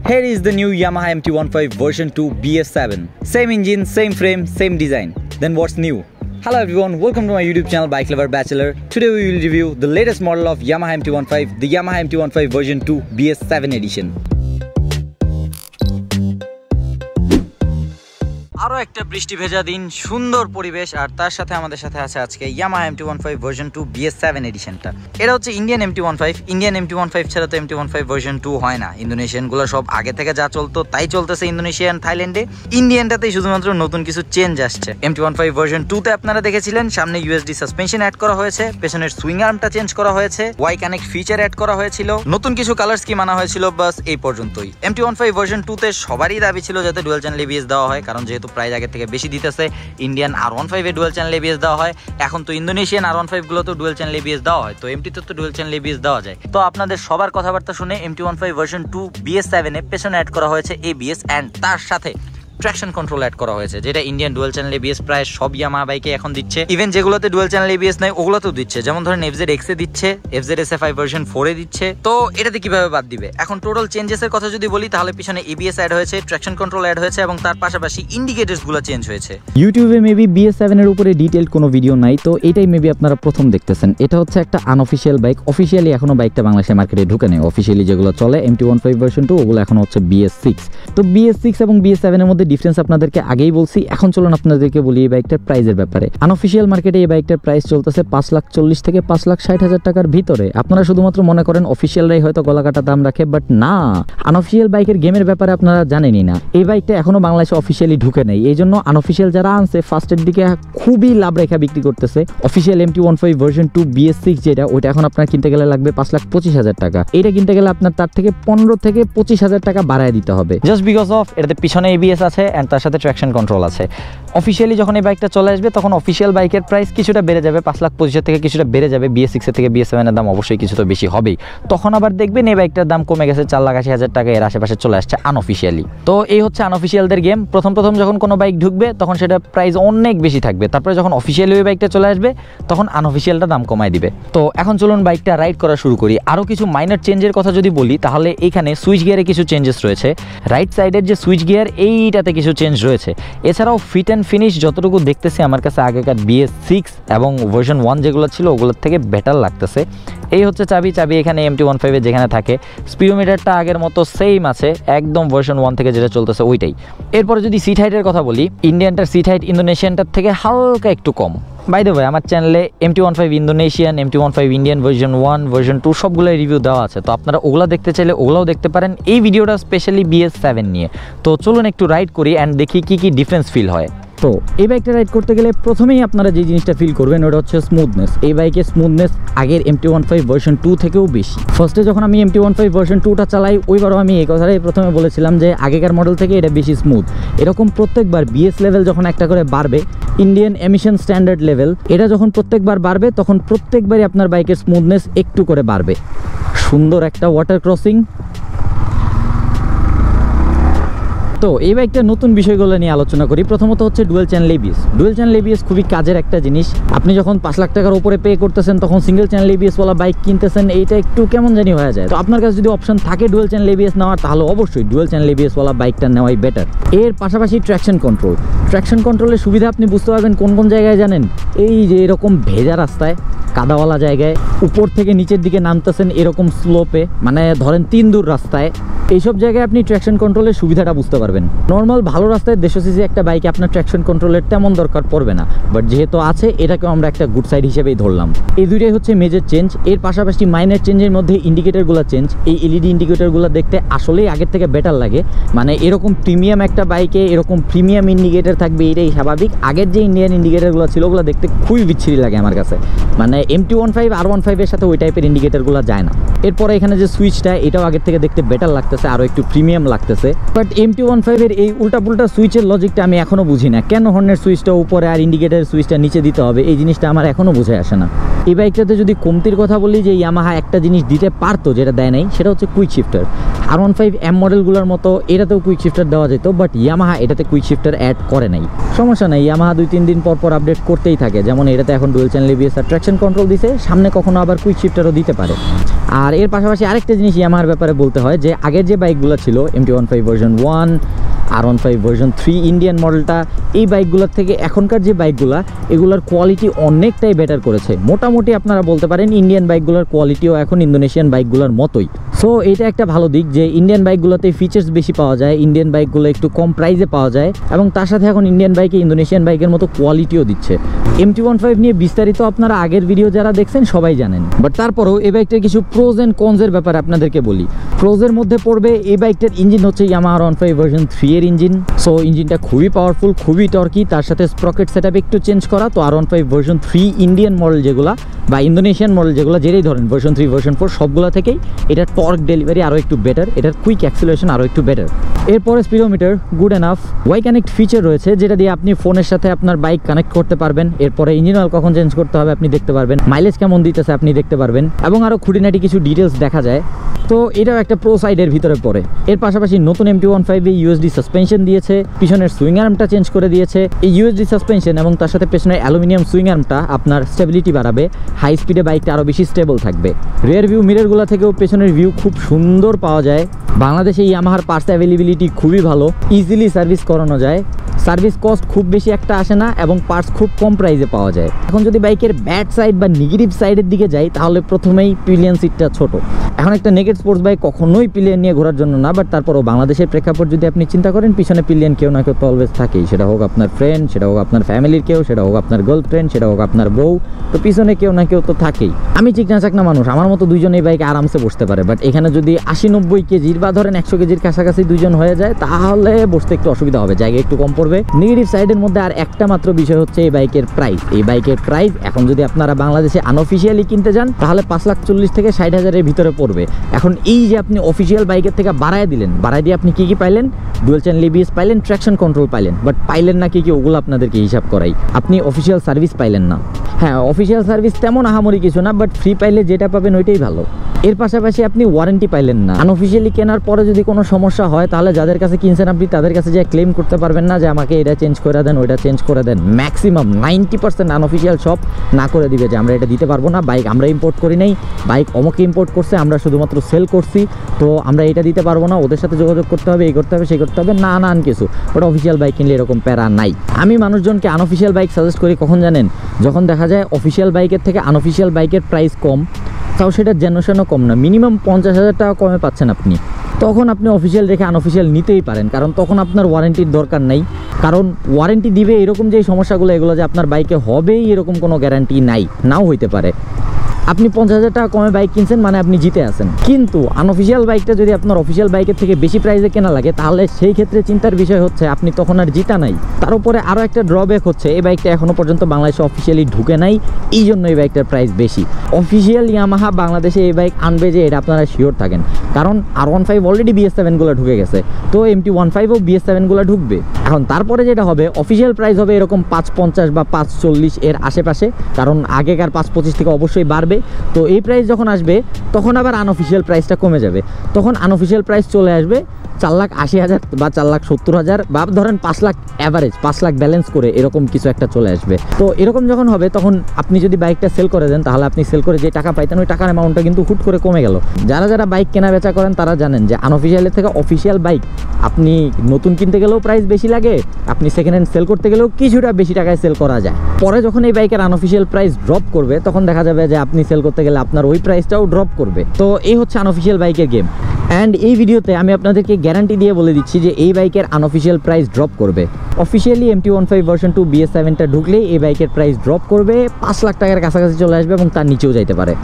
Here is the new Yamaha MT-15 version 2 BS7. Same engine, same frame, same design. Then what's new? Hello everyone, welcome to my YouTube channel Bike Lover Bachelor. Today we will review the latest model of Yamaha MT-15, the Yamaha MT-15 version 2 BS7 edition. আরো একটা বৃষ্টি ভেজা দিন, সুন্দর পরিবেশ, আর তার সাথে আমাদের সাথে আছে আজকে Yamaha MT-15 ভার্সন 2 BS7 এডিশনটা। এটা হচ্ছে ইন্ডিয়ান MT-15। ইন্ডিয়ান MT-15 ছাড়া তো MT-15 ভার্সন 2 হয় না। ইন্দোনেশিয়ান গুলো সব আগে থেকে যা চলতো তাই চলতেছে ইন্দোনেশিয়ান, থাইল্যান্ডে। ইন্ডিয়ানটাতেই শুধুমাত্র নতুন কিছু চেঞ্জ আসছে। MT-15 ভার্সন 2 তে আপনারা দেখেছিলেন সামনে USD সাসপেনশন অ্যাড করা হয়েছে, পেছনের সুইং আর্মটা চেঞ্জ করা হয়েছে, ওয়াই কানেক্ট ফিচার অ্যাড করা হয়েছিল, নতুন কিছু কালার স্কিম আনা হয়েছিল, বাস এই পর্যন্তই। MT-15 ভার্সন 2 তে সবারই দাবি ছিল যাতে ডুয়াল চ্যানেল ABS দেওয়া হয়, কারণ যেহেতু প্রাইস আগের থেকে বেশি দিতেছে। ইন্ডিয়ান R15 এ ডুয়াল চ্যানেল ABS দেওয়া হয়, এখন তো ইন্দোনেশিয়ান R15 গুলোতেও ডুয়াল চ্যানেল ABS দেওয়া হয়, তো MT তে তো ডুয়াল চ্যানেল ABS দেওয়া যায়। তো আপনাদের সবার কথাবার্তা শুনে MT-15 ভার্সন 2 BS7 এ পেছনে অ্যাড করা হয়েছে ABS এন্ড তার সাথে ট্র্যাকশন কন্ট্রোল অ্যাড করা হয়েছে, যেটা ইন্ডিয়ান ডুয়াল চ্যানেল ABS প্রায় সব ইয়ামাহা বাইকে এখন দিচ্ছে। ইভেন যেগুলোতে ডুয়াল চ্যানেল ABS নাই ওগুলোতেও দিচ্ছে, যেমন ধরেন FZX এ দিচ্ছে, FZSFI ভার্সন 4 এ দিচ্ছে। তো এটাতে কিভাবে বাদ দিবে? এখন টোটাল চেঞ্জেস এর কথা যদি বলি তাহলে পিছনে ABS অ্যাড হয়েছে, ট্র্যাকশন কন্ট্রোল অ্যাড হয়েছে এবং তার পাশাপাশি ইন্ডিকেটরস গুলো চেঞ্জ হয়েছে। ইউটিউবে মেবি BS7 এর উপরে ডিটেইলড কোনো ভিডিও নাই, তো এটাই মেবি আপনারা প্রথম দেখতেছেন। এটা হচ্ছে একটা আনঅফিশিয়াল বাইক, অফিশিয়ালি এখনো বাইকটা বাংলাদেশের মার্কেটে ঢুকে নেই। অফিশিয়ালি যেগুলো চলে MT-15 ভার্সন 2 ওগুলো এখন হচ্ছে BS6। তো BS6 এবং BS7 এর মধ্যে ডিফারেন্স আপনাদেরকে আগেই বলছি। এখন চলুন আপনাদেরকে বলি এই বাইকটার প্রাইসের ব্যাপারে। আনঅফিশিয়াল মার্কেটে এই বাইকটার প্রাইস চলতেছে 5,40,000 থেকে 5,60,000 টাকার ভিতরে। আপনারা শুধুমাত্র মনে করেন অফিশিয়ালরাই হয়তো গলাকাটা দাম রাখে, বাট না, আনঅফিশিয়াল বাইকের গেমের ব্যাপারে আপনারা জানেনই না। এই বাইকটা এখনো বাংলাদেশে অফিশিয়ালি ঢুকে নেই, এই জন্য আনঅফিশিয়াল যারা আনছে ফার্স্টের দিকে খুবই লাভ রেখা বিক্রি করতেছে। অফিশিয়াল MT-15 ভার্সন 2 BS6 যেটা, ওইটা এখন আপনার কিনতে গেলে লাগবে 5,25,000 টাকা। এটা কিনতে গেলে আপনার তার থেকে 15 থেকে 25,000 টাকা বাড়ায় দিতে হবে, জাস্ট বিকজ অফ এটাতে পিছনে ABS আছে এন্ড তার সাথে ট্র্যাকশন কন্ট্রোল আছে। অফিশিয়ালি যখন এই বাইকটা চলে আসবে তখন অফিশিয়াল বাইকের প্রাইস কিছুটা বেড়ে যাবে, 5,25,000 থেকে কিছুটা বেড়ে যাবে। BS6 এর থেকে BS7 এর দাম অবশ্যই কিছু তো বেশি হবেই। তখন আবার দেখবেন এই বাইকটার দাম কমে গেছে 4,80,000 টাকা, এর আশেপাশে চলে আসছে আনঅফিশিয়ালি। তো এই হচ্ছে আনঅফিশিয়ালদের গেম। প্রথম যখন কোনো বাইক ঢুকবে তখন সেটা প্রাইস অনেক বেশি থাকবে, তারপরে যখন অফিশিয়ালি ওই বাইকটা চলে আসবে তখন আনঅফিশিয়ালটা দাম কমায় দিবে। তো এখন চলুন বাইকটা রাইড করা শুরু করি। আরও কিছু মাইনর চেঞ্জের কথা যদি বলি তাহলে এইখানে সুইচ গিয়ারে কিছু চেঞ্জেস রয়েছে। রাইট সাইডের যে সুইচ গিয়ার এইটাতে কিছু চেঞ্জ রয়েছে। এছাড়াও ফিট অ্যান্ড ফিনিশ যতটুকু দেখতেছি আমার কাছে আগেকার BS6 এবং ভার্সন 1 যেগুলো ছিল ওগুলোর থেকে বেটার লাগতেছে। এই হচ্ছে চাবি এখানে MT-15 এ যেখানে থাকে। স্পিডোমিটারটা আগের মতো সেম আছে, একদম ভার্সন 1 থেকে যেটা চলতেছে ওইটাই। এরপরে যদি সিট হাইটের কথা বলি, ইন্ডিয়ানটার সিট হাইট ইন্দোনেশিয়ানটার থেকে হালকা একটু কম। বাই দ্য ওয়ে, আমার চ্যানেলে MT-15 Indonesian, MT-15 Indian version 1 version 2 সবগুলোই রিভিউ দেওয়া আছে, তো আপনারা ওগুলো দেখতে চাইলে ওগুলোও দেখতে পারেন। এই ভিডিওটা স্পেশালি BS7 নিয়ে। তো চলুন একটু রাইড করি অ্যান্ড দেখি কি ডিফারেন্স ফিল হয়। তো এই বাইকটা রাইড করতে গেলে প্রথমেই আপনারা যে জিনিসটা ফিল করবেন ওটা হচ্ছে স্মুথনেস। এই বাইকের স্মুথনেস আগের MT-15 ভার্সন 2 থেকেও বেশি। ফার্স্টে যখন আমি MT-15 ভার্সন 2টা চালাই ওইবারও আমি এই কথাটাই প্রথমে বলেছিলাম যে আগেকার মডেল থেকে এটা বেশি স্মুথ। এরকম প্রত্যেকবার BS লেভেল যখন একটা করে বাড়বে, ইন্ডিয়ান এমিশন স্ট্যান্ডার্ড লেভেল, এটা যখন প্রত্যেকবার বাড়বে তখন প্রত্যেকবারই আপনার বাইকের স্মুথনেস একটু করে বাড়বে। সুন্দর একটা ওয়াটার ক্রসিং। তো এই বাইকটা নতুন বিষয়গুলো নিয়ে আলোচনা করি। প্রথমত হচ্ছে dual channel ABS। Dual channel ABS খুবই কাজের একটা জিনিস। আপনি যখন 5 লাখ টাকার উপরে পে করতেছেন তখন সিঙ্গেল চ্যানেল ABS ওয়ালা বাইক কিনতেছেন, এইটা একটু কেমন জানি হয়ে যায়। তো আপনার কাছে যদি অপশন থাকে ডুয়াল চ্যানেল ABS নেওয়ার, তাহলে অবশ্যই ডুয়াল চ্যানেল ABS ওয়ালা বাইকটা নেওয়াই বেটার। এর পাশাপাশি ট্র্যাকশন কন্ট্রোলের সুবিধা আপনি বুঝতে পারবেন কোন জায়গায় জানেন? এই যে এরকম ভেজা রাস্তায়, কাদাওয়ালা জায়গায়, উপর থেকে নিচের দিকে নামতেছেন এরকম স্লোপে, মানে ধরেন 3 দূর রাস্তায়, এইসব জায়গায় আপনি ট্র্যাকশন কন্ট্রোলের সুবিধাটা বুঝতে পারবেন। নর্মাল ভালো রাস্তায় 150 সিসি একটা বাইকে আপনার ট্র্যাকশন কন্ট্রোলের তেমন দরকার পড়বে না, বাট যেহেতু আছে এটাকেও আমরা একটা গুড সাইড হিসেবেই ধরলাম। এই দুইটাই হচ্ছে মেজর চেঞ্জ। এর পাশাপাশি মাইনর চেঞ্জের মধ্যে ইন্ডিকেটরগুলো চেঞ্জ। এই LED ইন্ডিকেটরগুলো দেখতে আসলেই আগের থেকে বেটার লাগে। মানে এরকম প্রিমিয়াম একটা বাইকে এরকম প্রিমিয়াম ইন্ডিকেটর থাকবে এটাই স্বাভাবিক। আগের যে ইন্ডিয়ান ইন্ডিকেটরগুলো ছিল ওগুলো দেখতে খুবই বিচ্ছিরি লাগে আমার কাছে। মানে MT-15 R15 এর সাথে ওই টাইপের ইন্ডিকেটরগুলো যায় না। এরপরে এখানে যে সুইচটা, এটাও আগের থেকে দেখতে বেটার লাগতেছে, আরও একটু প্রিমিয়াম লাগতেছে। বাট MT-15 এর এই উল্টাপুল্টা সুইচের লজিকটা আমি এখনো বুঝি না। কেন হর্নের সুইচটা উপরে আর ইন্ডিকেটরের সুইচটা নিচে দিতে হবে, এই জিনিসটা আমার এখনো বুঝে আসে না। এই বাইকটাতে যদি কমতির কথা বলি, যে ইয়ামাহা একটা জিনিস দিতে পারতো যেটা দেয় নাই, সেটা হচ্ছে কুইক শিফটার। R15M মডেলগুলোর মতো এটাতেও কুইক শিফটার দেওয়া যেত, বাট ইয়ামাহা এটাতে কুইক শিফটার অ্যাড করে নাই। সমস্যা নাই, ইয়ামাহা 2-3 দিন পর আপডেট করতেই থাকে। যেমন এটাতে এখন ডুয়াল চ্যানেল ABS আর ট্র্যাকশন কন্ট্রোল দিছে, সামনে কখনো আবার কুইক শিফটারও দিতে পারে। আর এর পাশাপাশি আরেকটা জিনিস ইয়ামাহার ব্যাপারে বলতে হয় যে আগের যে বাইকগুলো ছিল MT-15 version 1, R15 version 3 Indian মডেলটা, এই বাইকগুলোর থেকে এখনকার যে বাইকগুলো এগুলোর কোয়ালিটি অনেকটাই বেটার করেছে। মোটামুটি আপনারা বলতে পারেন ইন্ডিয়ান বাইকগুলোর কোয়ালিটিও এখন ইন্দোনেশিয়ান বাইকগুলোর মতোই। সো এটা একটা ভালো দিক যে ইন্ডিয়ান বাইকগুলোতে ফিচার্স বেশি পাওয়া যায়, ইন্ডিয়ান বাইকগুলো একটু কম প্রাইসে পাওয়া যায়, এবং তার সাথে এখন ইন্ডিয়ান বাইকে ইন্দোনেশিয়ান বাইকের মতো কোয়ালিটিও দিচ্ছে। MT-15 নিয়ে বিস্তারিত আপনারা আগের ভিডিও যারা দেখছেন সবাই জানেন, বাট তারপরেও এই বাইকটার কিছু প্রোজ অ্যান্ড কনসের ব্যাপারে আপনাদেরকে বলি। প্রোজের মধ্যে পড়বে এই বাইকটার ইঞ্জিন হচ্ছে ইয়ামাহা R15 ভার্সন 3 এর ইঞ্জিন। সো ইঞ্জিনটা খুবই পাওয়ারফুল, খুবই টর্কি, তার সাথে স্প্রকেট সেটআপ একটু চেঞ্জ করা। তো R15 ভার্সন 3 ইন্ডিয়ান মডেল যেগুলো বা ইন্দোনেশিয়ান মডেল যেগুলো যেটাই ধরেন ভার্সন 3 ভার্সন 4 সবগুলো থেকেই এটার টর্ক ডেলিভারি আরও একটু বেটার, এটার কুইক অ্যাক্সিলারেশন আরও একটু বেটার। এরপরে speedometer good enough. Y connect feature রয়েছে যেটা দিয়ে আপনি ফোনের সাথে আপনার বাইক কানেক্ট করতে পারবেন। এরপরে ইঞ্জিন অয়েল কখন চেঞ্জ করতে হবে আপনি দেখতে পারবেন, মাইলেজ কেমন দিতেছে আপনি দেখতে পারবেন, এবং আরও খুঁটিনাটি কিছু ডিটেলস দেখা যায়। তো এটাও একটা প্রো সাইডের ভিতরে পড়ে। এর পাশাপাশি নতুন MT-15 ইউএসডি সাসপেনশন দিয়েছে, পিছনের সুইং আর্মটা চেঞ্জ করে দিয়েছে। এই ইউএসডি সাসপেনশন এবং তার সাথে পেছনের অ্যালুমিনিয়াম সুইং আর্মটা আপনার স্টেবিলিটি বাড়াবে, হাই স্পিডে বাইকটা আরও বেশি স্টেবল থাকবে। রিয়ার ভিউ মিররগুলো থেকেও পেছনের ভিউ খুব সুন্দর পাওয়া যায়। বাংলাদেশে ইয়ামাহার পার্টস অ্যাভেলেবিলিটি খুবই ভালো, ইজিলি সার্ভিস করানো যায়, সার্ভিস কস্ট খুব বেশি একটা আসে না, এবং পার্টস খুব কম প্রাইসে পাওয়া যায়। এখন যদি বাইকের ব্যাড সাইড বা নেগেটিভ সাইডের দিকে যাই তাহলে প্রথমেই পিলিয়ন সিটটা ছোট। এখন একটা নেকেড স্পোর্টস বাইক কখনোই পিলিয়ন নিয়ে ঘোরার জন্য না, বাট তারপরও বাংলাদেশের প্রেক্ষাপট যদি আপনি চিন্তা করেন পিছনে পিলিয়ন কেউ না কেউ তো অলওয়েজ থাকেই, সেটা হোক আপনার ফ্রেন্ড, সেটা হোক আপনার ফ্যামিলির কেউ, সেটা হোক আপনার গার্লফ্রেন্ড, সেটা হোক আপনার বউ, তো পিছনে কেউ না কেউ তো থাকেই। আমি চিকনা চাকনা মানুষ, আমার মতো দুইজন এই বাইকে আরামসে বসতে পারে, বাট এখানে যদি 80-90 কেজির বা ধরেন 100 কেজির কাছাকাছি দুইজন হয়ে যায় তাহলে বসতে একটু অসুবিধা হবে, জায়গা একটু কম পড়বে। নেগেটিভ সাইডের মধ্যে আর একটা মাত্র বিষয় হচ্ছে এই বাইকের প্রাইস। এই বাইকের প্রাইস এখন যদি আপনারা বাংলাদেশে আনঅফিসিয়ালি কিনতে যান তাহলে 5,40,000 থেকে 60,000-এর ভিতরে পড়বে। এখন এই যে আপনি অফিসিয়াল বাইকের থেকে বাড়ায় দিলেন, বাড়ায় দিয়ে আপনি কি কি পাইলেন? ডুয়াল চ্যানেল ABS পাইলেন, ট্র্যাকশন কন্ট্রোল পাইলেন, বাট পাইলেন না কি কি ওগুলো আপনাদেরকে হিসাব করাই। আপনি অফিসিয়াল সার্ভিস পাইলেন না। হ্যাঁ, অফিসিয়াল সার্ভিস তেমন আহামরি কিছু না, বাট ফ্রি পাইলে যেটা পাবেন ওইটাই ভালো। এর পাশাপাশি আপনি ওয়ারেন্টি পাইলেন না। আনঅফিসিয়ালি কেনার পরে যদি কোনো সমস্যা হয় তাহলে যাদের কাছে কিনছেন আপনি তাদের কাছে যে ক্লেম করতে পারবেন না যে আমাকে এটা চেঞ্জ করে দেন, ওইটা চেঞ্জ করে দেন। ম্যাক্সিমাম 90% আনঅফিসিয়াল শপ না করে দিবে যে আমরা এটা দিতে পারবো না, বাইক আমরা ইম্পোর্ট করি নাই, বাইক অমুকে ইম্পোর্ট করছে, আমরা শুধুমাত্র সেল করছি, তো আমরা এটা দিতে পারবো না, ওদের সাথে যোগাযোগ করতে হবে, এই করতে হবে, সেই করতে হবে। না কিছু, ওটা অফিসিয়াল বাইক কিনলে এরকম প্যারা নাই। আমি মানুষজনকে আনঅফিসিয়াল বাইক সাজেস্ট করি কখন জানেন? যখন দেখা যায় অফিসিয়াল বাইকের থেকে আনঅফিসিয়াল বাইকের প্রাইস কম, তাও সেটা জেনারেশনও কম না, মিনিমাম 50,000 টাকা কমে পাচ্ছেন আপনি, তখন আপনি অফিসিয়াল রেখে আনঅফিসিয়াল নিতেই পারেন। কারণ তখন আপনার ওয়ারেন্টির দরকার নাই, কারণ ওয়ারেন্টি দিবে এরকম যে সমস্যাগুলো এগুলো যে আপনার বাইকে হবেই এরকম কোনো গ্যারান্টি নাই, নাও হইতে পারে। আপনি 50,000 টাকা কমে বাইক কিনছেন মানে আপনি জিতে আছেন। কিন্তু আনঅফিসিয়াল বাইকটা যদি আপনার অফিসিয়াল বাইকের থেকে বেশি প্রাইসে কেনা লাগে তাহলে সেই ক্ষেত্রে চিন্তার বিষয় হচ্ছে আপনি তখন আর জিতা নাই। তার উপরে আরও একটা ড্রব্যাক হচ্ছে এই বাইকটা এখনও পর্যন্ত বাংলাদেশে অফিসিয়ালি ঢুকে নাই, এই জন্য এই বাইকটার প্রাইস বেশি। অফিসিয়াল ইয়ামাহা বাংলাদেশে এই বাইক আনবে যে এটা আপনারা শিওর থাকেন, কারণ R15 অলরেডি BS7 ঢুকে গেছে, তো MT-15ও BS7 ঢুকবে। এখন তারপরে যেটা হবে অফিসিয়াল প্রাইস হবে এরকম 550 বা 540 এর আশেপাশে, কারণ আগেকার 525 থেকে অবশ্যই বাড়বে। তো এই প্রাইস যখন আসবে তখন আবার আনঅফিসিয়াল প্রাইসটা কমে যাবে, তখন আনঅফিসিয়াল প্রাইস চলে আসবে 4,80,000 বা 4,70,000 বা ধরেন 5 লাখ অ্যাভারেজ, 5 লাখ ব্যালেন্স করে এরকম কিছু একটা চলে আসবে। তো এরকম যখন হবে তখন আপনি যদি বাইকটা সেল করে দেন তাহলে আপনি সেল করে যে টাকা পাইতেন ওই টাকার অ্যামাউন্টটা কিন্তু হুট করে কমে গেল। যারা বাইক কেনা বেচা করেন তারা জানেন যে আনঅফিসিয়ালের থেকে অফিসিয়াল বাইক আপনি নতুন কিনতে গেলেও প্রাইস বেশি লাগে, আপনি সেকেন্ড হ্যান্ড সেল করতে গেলেও কিছুটা বেশি টাকায় সেল করা যায়। পরে যখন এই বাইকের আনঅফিসিয়াল প্রাইস ড্রপ করবে তখন দেখা যাবে যে আপনি সেল করতে গেলে আপনার ওই প্রাইসটাও ড্রপ করবে। তো এই হচ্ছে আনঅফিসিয়াল বাইকের গেম। অ্যান্ড এই ভিডিওতে আমি আপনাদেরকে গ্যারান্টি দিয়ে বলে দিচ্ছি যে এই বাইকের আনঅফিসিয়াল প্রাইস ড্রপ করবে। অফিসিয়ালি MT-15 ভার্সন 2 BS7টা ঢুকলেই এই বাইকের প্রাইস ড্রপ করবে, 5 লাখ টাকার কাছাকাছি চলে আসবে এবং তার নিচেও যাইতে পারে।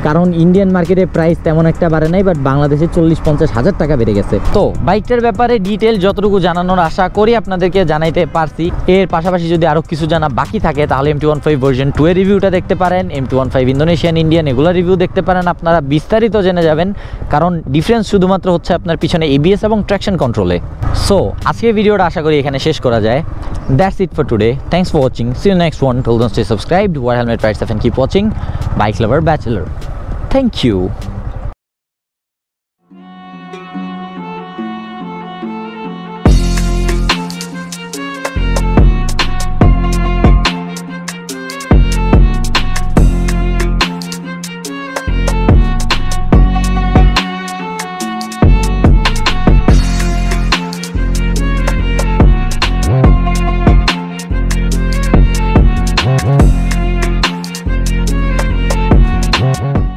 কারণ ইন্ডিয়ান মার্কেটে প্রাইস তেমন একটা বাড়ে নাই, বাট বাংলাদেশে 40-50 হাজার টাকা বেড়ে গেছে। তো বাইকটার ব্যাপারে ডিটেল যতটুকু জানানোর আশা করি আপনাদেরকে জানাইতে পারছি। এর পাশাপাশি যদি আরও কিছু জানা বাকি থাকে তাহলে MT-15 ভার্সন 2 এর রিভিউটা দেখতে পারেন, MT-15 ইন্দোনেশিয়ান ইন্ডিয়ান এগুলো রিভিউ দেখতে পারেন, আপনারা বিস্তারিত জেনে যাবেন। কারণ ডিফারেন্স শুধুমাত্র হচ্ছে আপনার পিছনে ABS এবং ট্র্যাকশন কন্ট্রোলে। সো আজকের ভিডিওটা আশা করি এখানে শেষ করা যায়। That's it for today. Thanks for watching. See you next one. Till then, stay subscribed. Wear helmet, ride safe, and keep watching. Bike Lover Bachelor. Thank you.